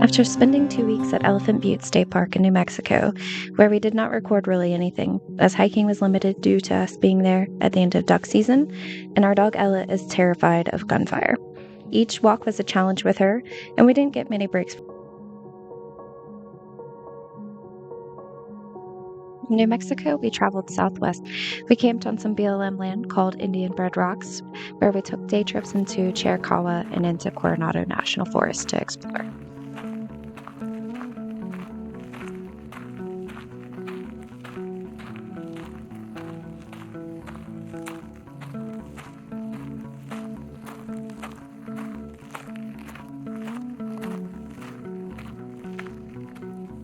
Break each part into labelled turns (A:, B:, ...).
A: After spending 2 weeks at Elephant Butte State Park in New Mexico, where we did not record really anything, as hiking was limited due to us being there at the end of duck season, and our dog Ella is terrified of gunfire. Each walk was a challenge with her, and we didn't get many breaks. From New Mexico, we traveled southwest. We camped on some BLM land called Indian Bread Rocks, where we took day trips into Chiricahua and into Coronado National Forest to explore.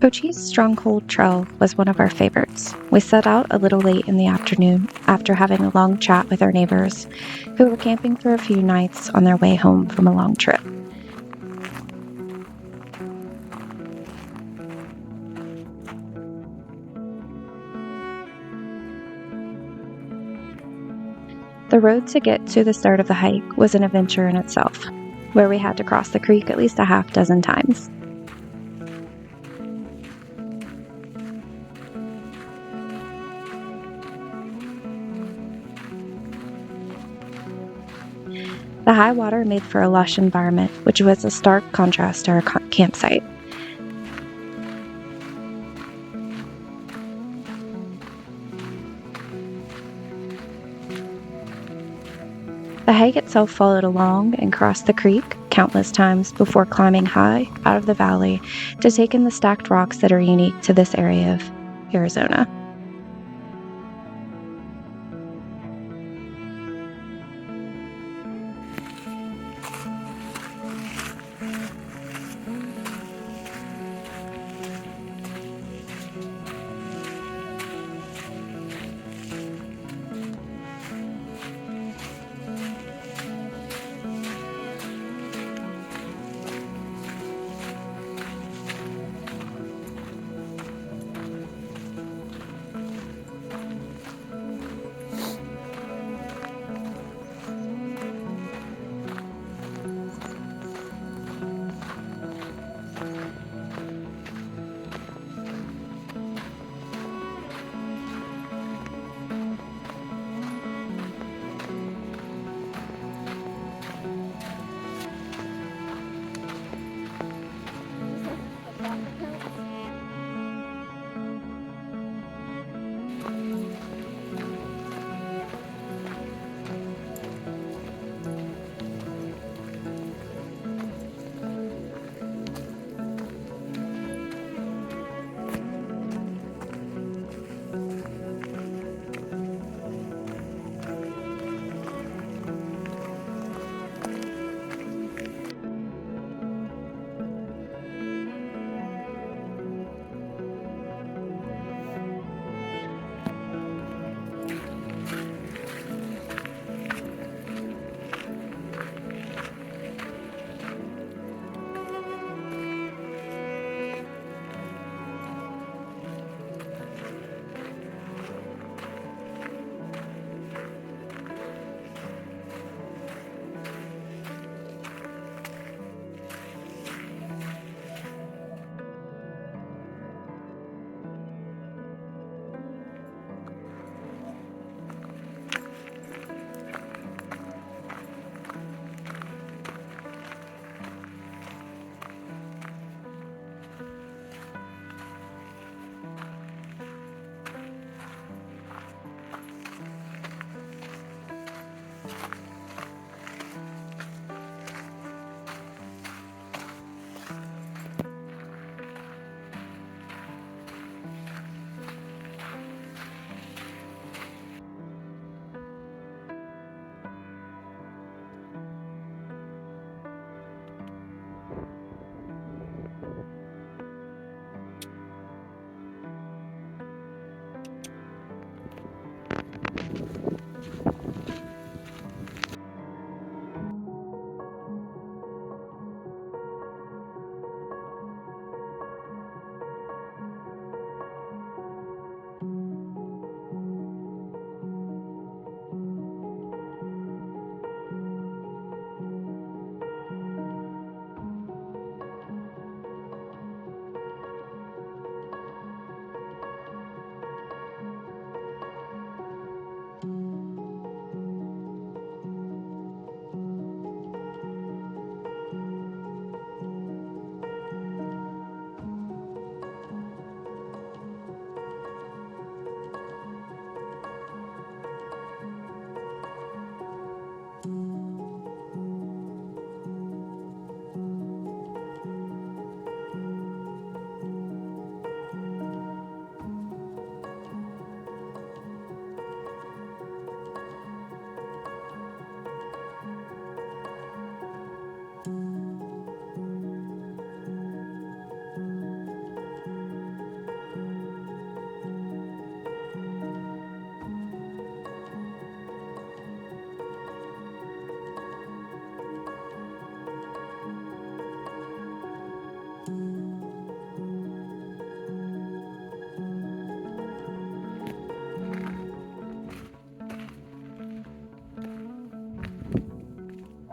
A: Cochise Stronghold Trail was one of our favorites. We set out a little late in the afternoon after having a long chat with our neighbors who were camping for a few nights on their way home from a long trip. The road to get to the start of the hike was an adventure in itself, where we had to cross the creek at least a half dozen times. The high water made for a lush environment, which was a stark contrast to our campsite. The hike itself followed along and crossed the creek countless times before climbing high out of the valley to take in the stacked rocks that are unique to this area of Arizona.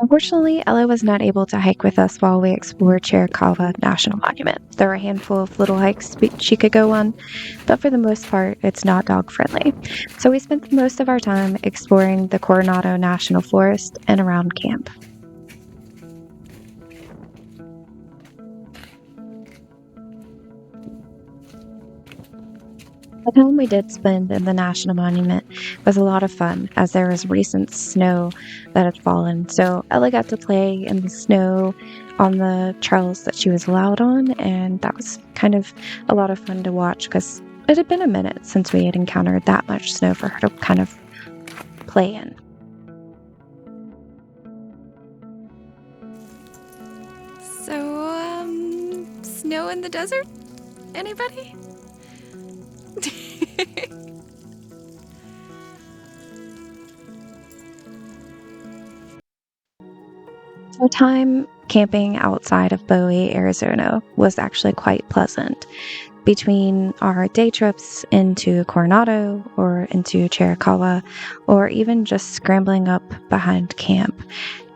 A: Unfortunately, Ella was not able to hike with us while we explored Chiricahua National Monument. There were a handful of little hikes she could go on, but for the most part, it's not dog friendly. So we spent most of our time exploring the Coronado National Forest and around camp. The time we did spend in the National Monument was a lot of fun as there was recent snow that had fallen. So Ella got to play in the snow on the trails that she was allowed on, and that was kind of a lot of fun to watch because it had been a minute since we had encountered that much snow for her to kind of play in.
B: So, snow in the desert? Anybody?
A: Our time camping outside of Bowie, Arizona was actually quite pleasant. Between our day trips into Coronado or into Chiricahua, or even just scrambling up behind camp,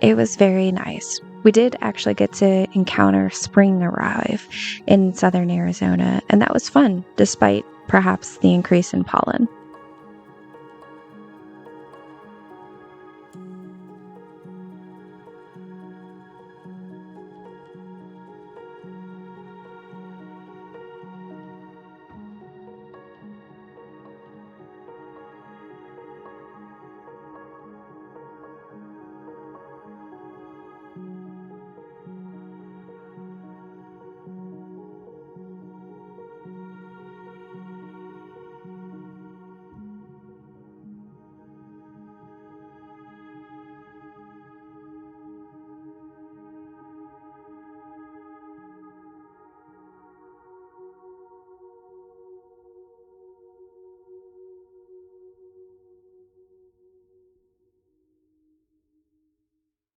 A: it was very nice. We did actually get to encounter spring arrive in southern Arizona, and that was fun, despite perhaps the increase in pollen.